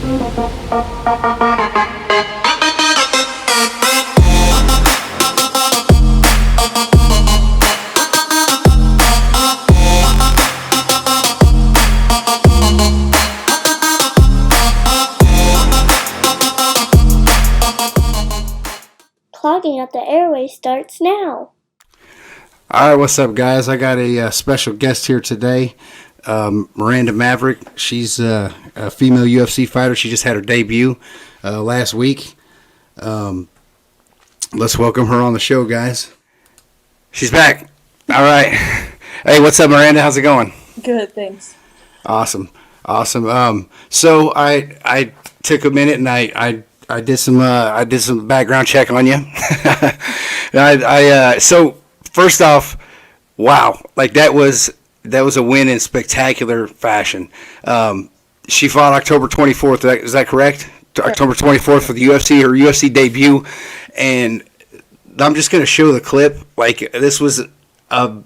Clogging at the Airwaves starts now. All right, what's up, guys? I got a special guest here today, Miranda Maverik. She's a female UFC fighter. She just had her debut last week. Let's welcome her on the show, guys. She's back. All right. Hey, what's up, Miranda? How's it going? Good, thanks. Awesome. So I took a minute and I did some background check on you. So first off, wow, like that was a win in spectacular fashion. She fought October 24th. Is that correct? October 24th for the UFC, her UFC debut, and I'm just gonna show the clip. Like this was a oh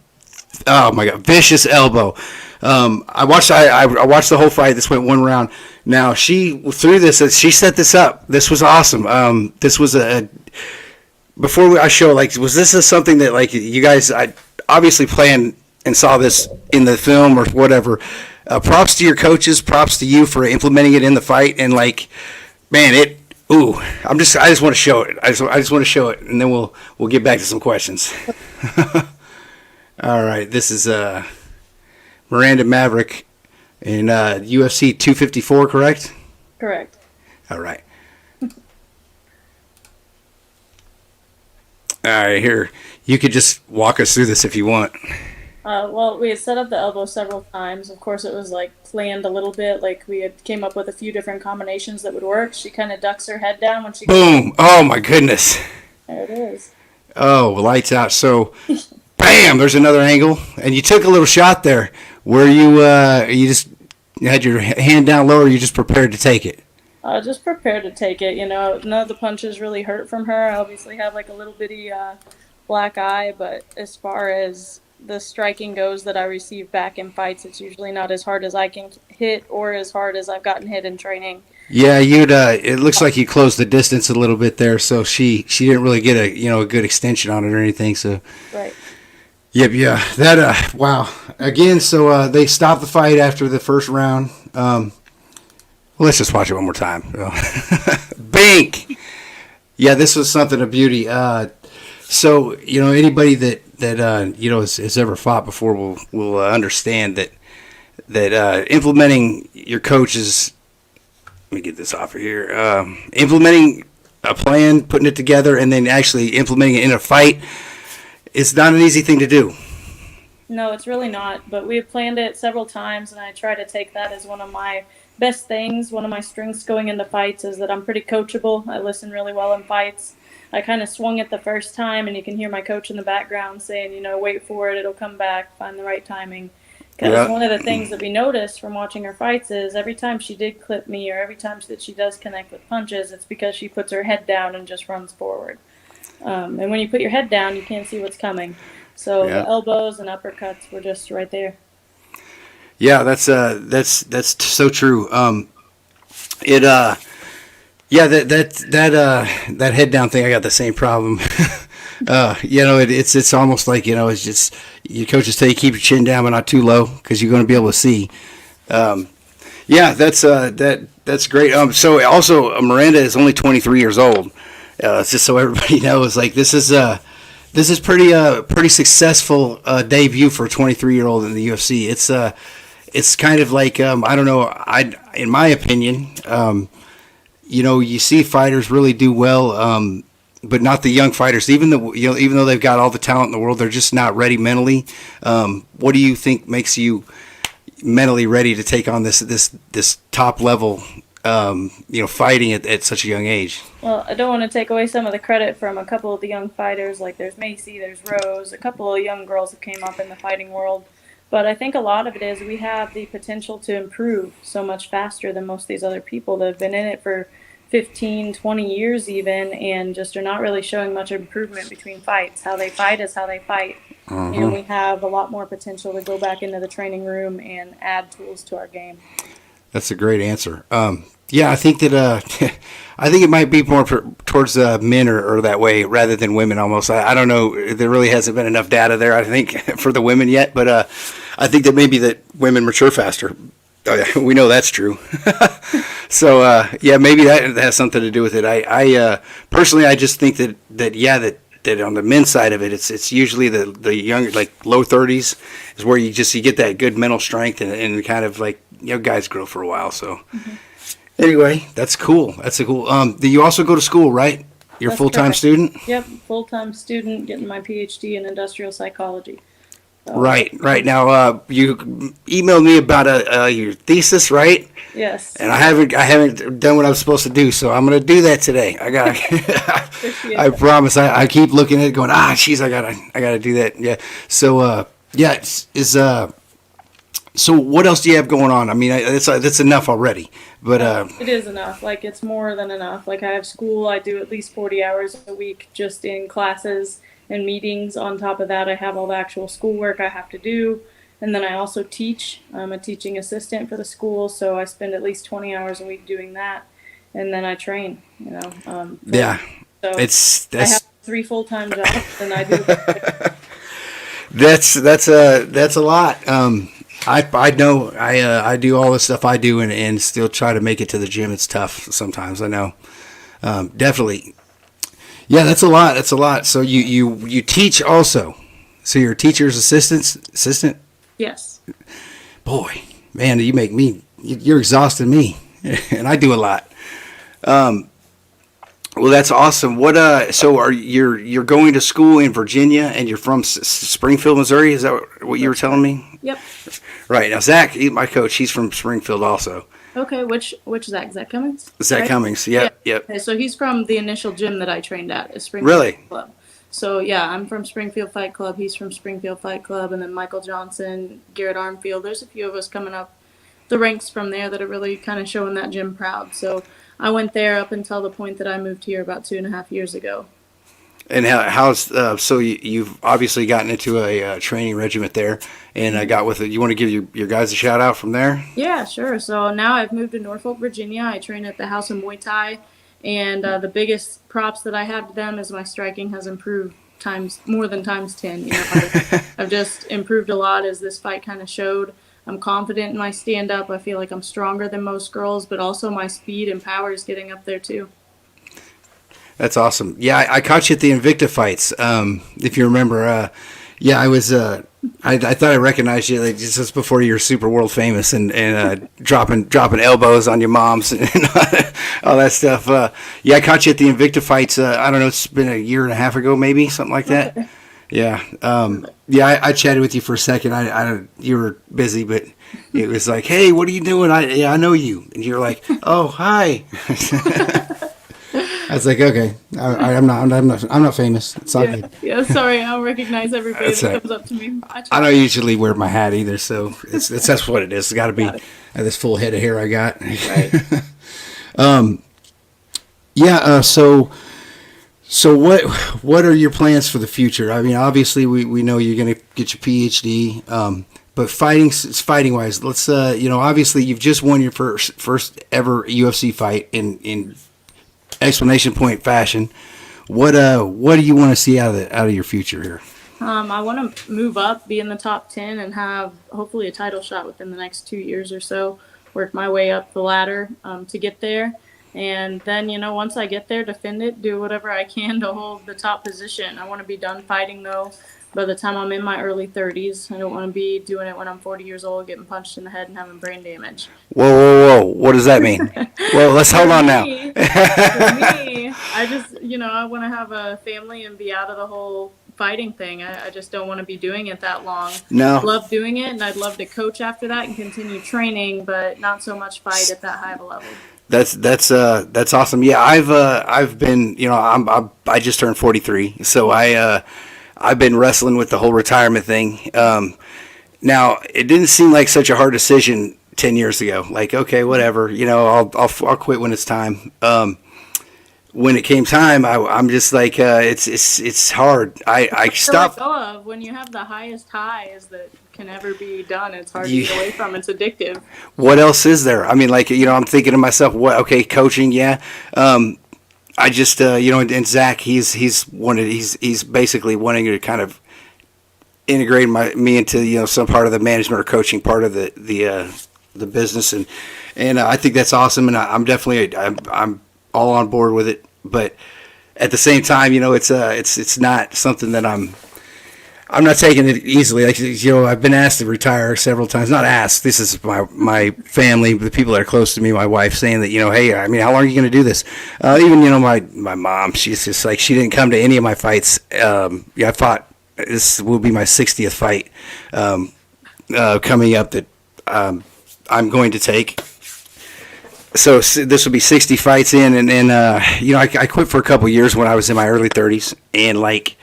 my god, vicious elbow. I watched the whole fight. This went one round. Now she set this up. This was awesome. This was before I show, like, was this something that, like, you guys I obviously planned and saw this in the film or whatever? Props to your coaches. Props to you for implementing it in the fight. And, like, man, I just want to show it. I just want to show it, and then we'll get back to some questions. All right, this is Miranda Maverik in UFC 254, correct? Correct. All right. All right, here. You could just walk us through this if you want. Well, we had set up the elbow several times. Of course, it was, like, planned a little bit. Like, we had came up with a few different combinations that would work. She kind of ducks her head down when she... Boom! Oh, my goodness. There it is. Oh, lights out. So, bam! There's another angle. And you took a little shot there. Were you just had your hand down low, or you just prepared to take it? Just prepared to take it. You know, none of the punches really hurt from her. I obviously have, like, a little bitty black eye, but as far as the striking goes that I receive back in fights, it's usually not as hard as I can hit or as hard as I've gotten hit in training. Yeah, it looks like you closed the distance a little bit there, so she didn't really get a good extension on it or anything. So right. Yep, yeah. That wow. Again, so they stopped the fight after the first round. Let's just watch it one more time. Bink. Yeah, this was something of beauty. So anybody that has ever fought before will understand that implementing your coaches. Let me get this off of here. Implementing a plan, putting it together, and then actually implementing it in a fight is not an easy thing to do. No, it's really not. But we've planned it several times, and I try to take that as one of my best things. One of my strengths going into fights is that I'm pretty coachable. I listen really well in fights. I kind of swung it the first time, and you can hear my coach in the background saying, wait for it, it'll come back, find the right timing. Because one of the things that we noticed from watching her fights is every time she did clip me or every time that she does connect with punches, it's because she puts her head down and just runs forward. And when you put your head down, you can't see what's coming. So the elbows and uppercuts were just right there. Yeah, that's so true. That head down thing, I got the same problem. It's almost like it's just your coaches tell you keep your chin down but not too low because you're going to be able to see. That's great. So also Miranda is only 23 years old. Just so everybody knows, like this is pretty successful debut for a 23-year-old in the UFC. It's kind of like I don't know. In my opinion, you see fighters really do well, but not the young fighters. Even though they've got all the talent in the world, they're just not ready mentally. What do you think makes you mentally ready to take on this top level? Fighting at such a young age? Well, I don't want to take away some of the credit from a couple of the young fighters. Like there's Macy, there's Rose, a couple of young girls that came up in the fighting world. But I think a lot of it is we have the potential to improve so much faster than most of these other people that have been in it for 15, 20 years even, and just are not really showing much improvement between fights. How they fight is how they fight. Mm-hmm. And we have a lot more potential to go back into the training room and add tools to our game. That's a great answer. Yeah, I think that I think it might be more towards men or that way rather than women. Almost, I don't know. There really hasn't been enough data there, I think, for the women yet. But I think that maybe that women mature faster. Oh, yeah, we know that's true. So yeah, maybe that has something to do with it. I personally, I just think that on the men's side of it, it's usually the young, like low 30s is where you get that good mental strength and kind of like, guys grow for a while. So anyway, that's cool. That's a cool. Do you also go to school, right? You're a That's full-time correct. student? Yep, full-time student, getting my PhD in industrial psychology. So, Right. Now, you emailed me about your thesis, right? Yes. And I haven't done what I'm supposed to do, so I'm gonna do that today. I got. I promise. I keep looking at it, going, jeez, I gotta do that. Yeah. So, yeah, so what else do you have going on? I mean, that's enough already. But it is enough. Like, it's more than enough. Like, I have school. I do at least 40 hours a week just in classes and meetings. On top of that, I have all the actual schoolwork I have to do. And then I also teach. I'm a teaching assistant for the school, so I spend at least 20 hours a week doing that. And then I train, yeah, So that's I have 3 full-time jobs, and I do. that's a lot. I know I do all the stuff I do and still try to make it to the gym. It's tough sometimes. I know, definitely. Yeah, that's a lot. That's a lot. So you teach also. So you're a teacher's assistant. Yes. Boy, man, you're exhausting me, and I do a lot. Well, that's awesome. So you're going to school in Virginia, and you're from Springfield, Missouri? Is that what you were telling me? Yep. Right. Now, Zach, my coach, he's from Springfield also. Okay, which Zach? Zach Cummings? Zach Right? Cummings, yep. Okay, so he's from the initial gym that I trained at Springfield Really? Club. So yeah, I'm from Springfield Fight Club. He's from Springfield Fight Club, and then Michael Johnson, Garrett Armfield. There's a few of us coming up the ranks from there that are really kind of showing that gym proud. So I went there up until the point that I moved here about 2.5 years ago. And so you've obviously gotten into a training regiment there, and got with it. You want to give your guys a shout out from there? Yeah, sure. So now I've moved to Norfolk, Virginia. I train at the House of Muay Thai, and the biggest props that I have to them is my striking has improved more than times 10. I've just improved a lot as this fight kind of showed. I'm confident in my stand-up. I feel like I'm stronger than most girls, but also my speed and power is getting up there too. That's awesome. Yeah, I caught you at the Invicta fights. If you remember, yeah, I was. I thought I recognized you just before you were super world famous and dropping elbows on your moms and all that stuff. Yeah, I caught you at the Invicta fights. I don't know, it's been 1.5 years ago, maybe something like that. Okay. Yeah, yeah. I chatted with you for a second. You were busy, but it was like, hey, what are you doing? I know you, and you're like, oh, hi. I was like, okay, I'm not famous. It's all good. Yeah, sorry, I don't recognize everybody That's that right. comes up to me. I don't usually wear my hat either, so that's what it is. It's got to be this full head of hair I got. Right. Yeah. So what are your plans for the future? I mean, obviously we know you're going to get your PhD. But fighting wise, let's obviously you've just won your first ever UFC fight in exclamation point fashion. What do you want to see out of your future here? I want to move up, be in the top 10, and have hopefully a title shot within the next 2 years or so. Work my way up the ladder to get there. And then, once I get there, defend it, do whatever I can to hold the top position. I want to be done fighting, though, by the time I'm in my early 30s. I don't want to be doing it when I'm 40 years old, getting punched in the head and having brain damage. Whoa. What does that mean? Well, let's hold on now. For me, I just, I want to have a family and be out of the whole fighting thing. I just don't want to be doing it that long. No. I love doing it, and I'd love to coach after that and continue training, but not so much fight at that high of a level. That's awesome. Yeah, I've been, I just turned 43, so I've been wrestling with the whole retirement thing. Now it didn't seem like such a hard decision 10 years ago. Like, okay, whatever, I'll quit when it's time. when it came time, I'm just like, it's hard. I stopped. To let go of when you have the highest highs that can ever be done. It's hard to get away from. It's addictive. What else is there? I mean, like, I'm thinking to myself, what? Okay, coaching, yeah. I just, and Zach, he's basically wanting to kind of integrate me into some part of the management or coaching part of the business, and I think that's awesome, and I'm definitely I'm all on board with it. But at the same time, it's not something that I'm not taking it easily. Like, I've been asked to retire several times. Not asked. This is my family, the people that are close to me, my wife, saying that, hey, I mean, how long are you going to do this? Even, my mom, she's just like, she didn't come to any of my fights. I fought. This will be my 60th fight coming up that I'm going to take. So this will be 60 fights in, and I quit for a couple years when I was in my early 30s, and like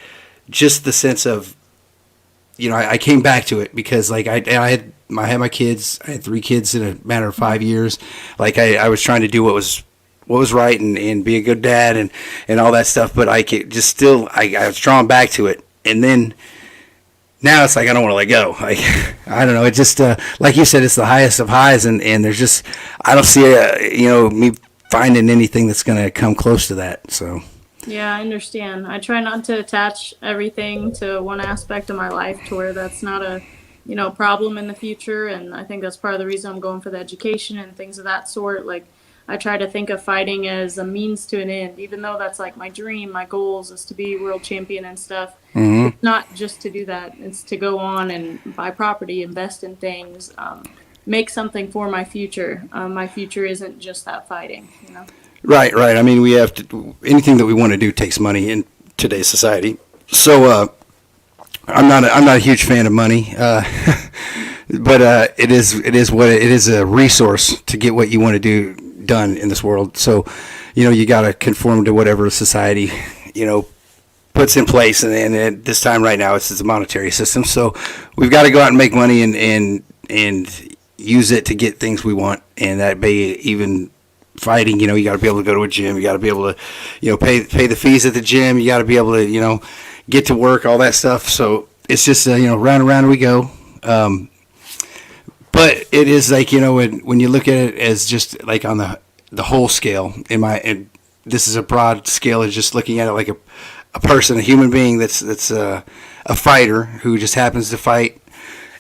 just the sense of, I came back to it because like I had my kids. I had 3 kids in a matter of 5 years. Like I was trying to do what was right and be a good dad and all that stuff, but I was drawn back to it. And then now it's like I don't want to let go. Like, I don't know. It just like you said, it's the highest of highs, and there's just I don't see me finding anything that's going to come close to that. So yeah, I understand. I try not to attach everything to one aspect of my life to where that's not a problem in the future. And I think that's part of the reason I'm going for the education and things of that sort. Like, I try to think of fighting as a means to an end, even though that's like my dream, my goals is to be world champion and stuff. Mm-hmm. It's not just to do that. It's to go on and buy property, invest in things, make something for my future. My future isn't just that fighting, Right. I mean, we have to, anything that we want to do takes money in today's society. So, I'm not a huge fan of money, but it is a resource to get what you want to do done in this world. So, you got to conform to whatever society, puts in place. And at this time right now, it's a monetary system. So we've got to go out and make money and use it to get things we want. And that be even fighting, you got to be able to go to a gym. You got to be able to, pay the fees at the gym. You got to be able to, get to work, all that stuff. So it's just, round and round we go. But it is like, when you look at it as just like on the whole scale, and this is a broad scale of just looking at it like a person, a human being that's a fighter who just happens to fight,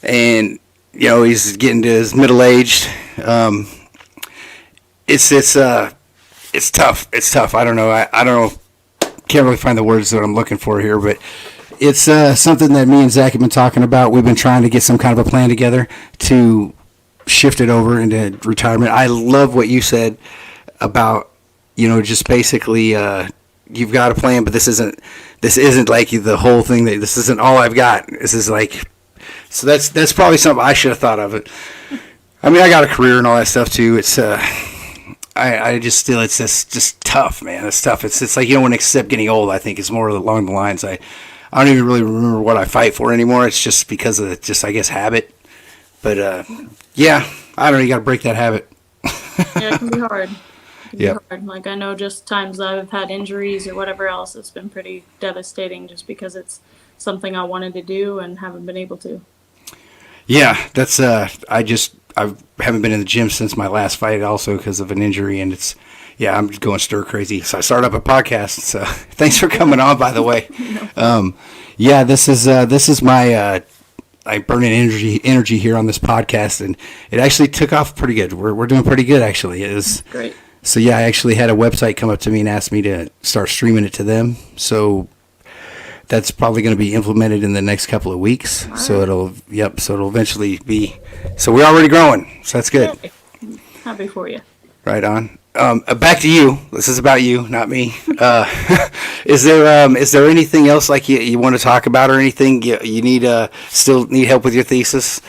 and he's getting to his middle aged. It's tough. It's tough. I don't know. I don't know. Can't really find the words that I'm looking for here, but it's something that me and Zach have been talking about. We've been trying to get some kind of a plan together to shift it over into retirement. I love what you said about, just basically you've got a plan, but this isn't like the whole thing. This isn't all I've got. This is like, so that's probably something I should have thought of it. I mean, I got a career and all that stuff too. It's I just still, it's just tough, man. It's tough. It's like you don't want to accept getting old. I think it's more along the lines. I don't even really remember what I fight for anymore. It's just because of I guess habit. But yeah, I don't know. You got to break that habit. Yeah, it can be hard. Yeah. Like, I know just times I've had injuries or whatever else, it's been pretty devastating just because it's something I wanted to do and haven't been able to. Yeah, that's I haven't been in the gym since my last fight also because of an injury, and I'm going stir crazy. So I started up a podcast. So thanks for coming on, by the way. This is my like burning energy here on this podcast, and it actually took off pretty good. We're doing pretty good actually. It was great. So yeah, I actually had a website come up to me and asked me to start streaming it to them. So that's probably going to be implemented in the next couple of weeks. Right. So it'll eventually be. So we're already growing. So that's good. Happy for you. Right on. Back to you. This is about you, not me. Is there anything else like you want to talk about or anything you need still need help with your thesis?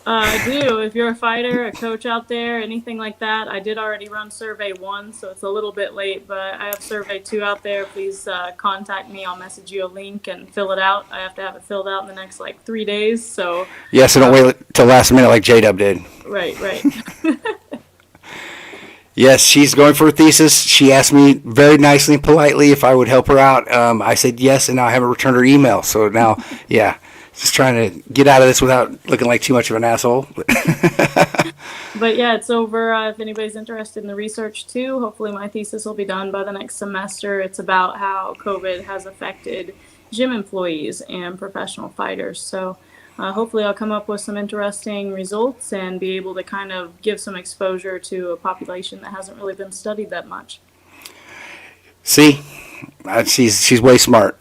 I do. If you're a fighter, a coach out there, anything like that, I did already run Survey 1, so it's a little bit late, but I have Survey 2 out there. Please contact me. I'll message you a link and fill it out. I have to have it filled out in the next, 3 days. So yeah, so don't wait till last minute like J-Dub did. Right. Yes, she's going for a thesis. She asked me very nicely and politely if I would help her out. I said yes, and now I haven't returned her email. So now, yeah, just trying to get out of this without looking like too much of an asshole. But yeah, it's over. If anybody's interested in the research too, hopefully my thesis will be done by the next semester. It's about how COVID has affected gym employees and professional fighters. So hopefully I'll come up with some interesting results and be able to kind of give some exposure to a population that hasn't really been studied that much. See, she's way smart.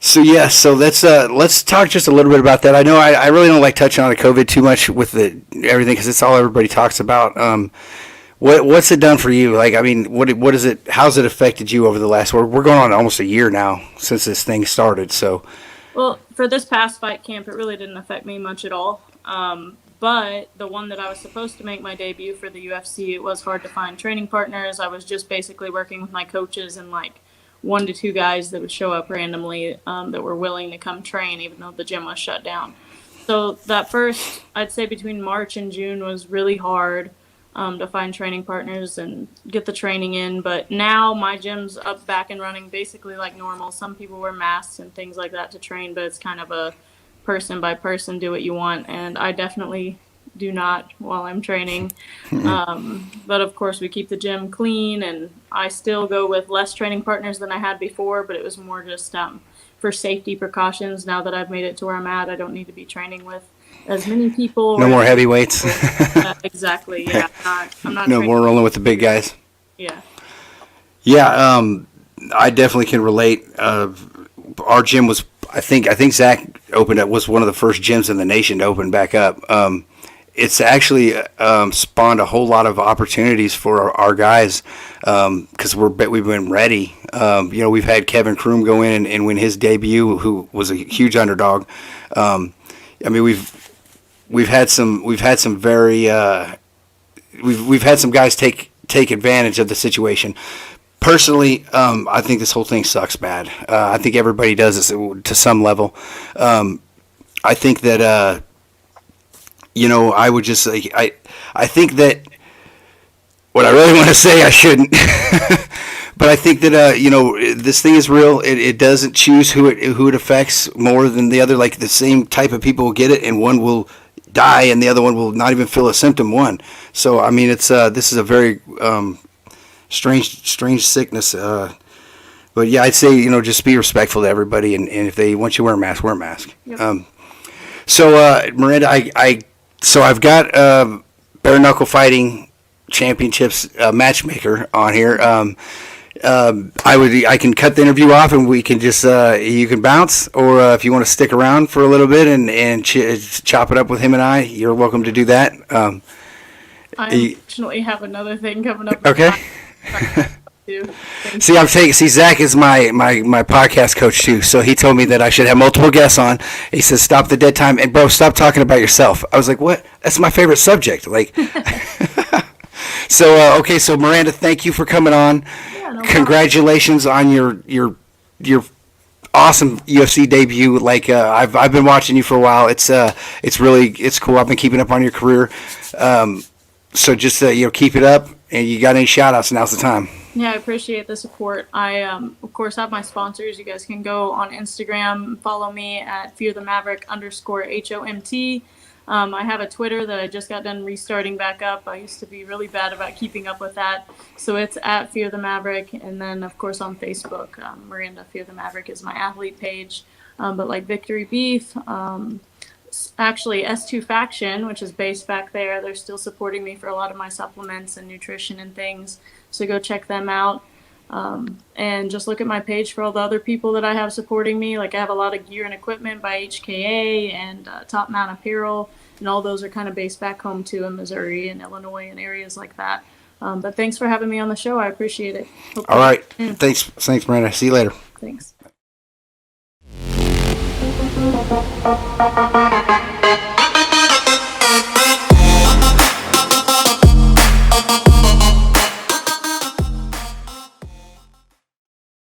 So let's talk just a little bit about that. I know I really don't like touching on the COVID too much with everything because it's all everybody talks about. What's it done for you? Like, I mean, what is it? How's it affected you over the last? We're going on almost a year now since this thing started. So, well, for this past fight camp, it really didn't affect me much at all. But the one that I was supposed to make my debut for the UFC, it was hard to find training partners. I was just basically working with my coaches and like 1 to 2 guys that would show up randomly that were willing to come train even though the gym was shut down. So that first, I'd say between March and June was really hard to find training partners and get the training in. But now my gym's up back and running basically like normal. Some people wear masks and things like that to train, but it's kind of a person by person, do what you want. And I definitely do not while I'm training. But of course we keep the gym clean, and I still go with less training partners than I had before, but it was more just for safety precautions. Now that I've made it to where I'm at, I don't need to be training with as many people. No more heavyweights. Exactly. Yeah. I'm not no more rolling with the big guys. Yeah. Yeah. I definitely can relate. Our gym was, I think Zach opened up, was one of the first gyms in the nation to open back up. It's actually spawned a whole lot of opportunities for our guys because we've been ready. We've had Kevin Kroom go in and win his debut, who was a huge underdog. I mean, we've had some very we've had some guys take advantage of the situation. Personally, I think this whole thing sucks bad. I think everybody does this to some level. I think that. I would just say, I think that what I really want to say, I shouldn't, but I think that, this thing is real. It doesn't choose who it affects more than the other. Like the same type of people will get it and one will die and the other one will not even feel a symptom one. So, I mean, this is a very strange sickness. But yeah, I'd say, just be respectful to everybody. And if they want you to wear a mask, wear a mask. Yep. Miranda, I've got bare knuckle fighting championships matchmaker on here. I can cut the interview off and we can just you can bounce, or if you want to stick around for a little bit and chop it up with him and I, you're welcome to do that. I unfortunately have another thing coming up. Okay. See, Zach is my podcast coach too. So he told me that I should have multiple guests on. He says, "Stop the dead time," and bro, stop talking about yourself. I was like, "What? That's my favorite subject." Like, so Miranda, thank you for coming on. Yeah, no Congratulations on your awesome UFC debut. Like, I've been watching you for a while. It's cool. I've been keeping up on your career. So just keep it up. And you got any shout outs? Now's the time. Yeah, I appreciate the support. I, of course, have my sponsors. You guys can go on Instagram, follow me at fearthemaverick_HOMT. I have a Twitter that I just got done restarting back up. I used to be really bad about keeping up with that. So it's at Fear the Maverick. And then, of course, on Facebook, Miranda Fear the Maverick is my athlete page. But like Victory Beef, actually S2 Faction, which is based back there, they're still supporting me for a lot of my supplements and nutrition and things. So go check them out. And just look at my page for all the other people that I have supporting me. Like I have a lot of gear and equipment by HKA and Top Mount Apparel, and all those are kind of based back home too in Missouri and Illinois and areas like that. But thanks for having me on the show. I appreciate it. All right. Thanks, Miranda. See you later. Thanks.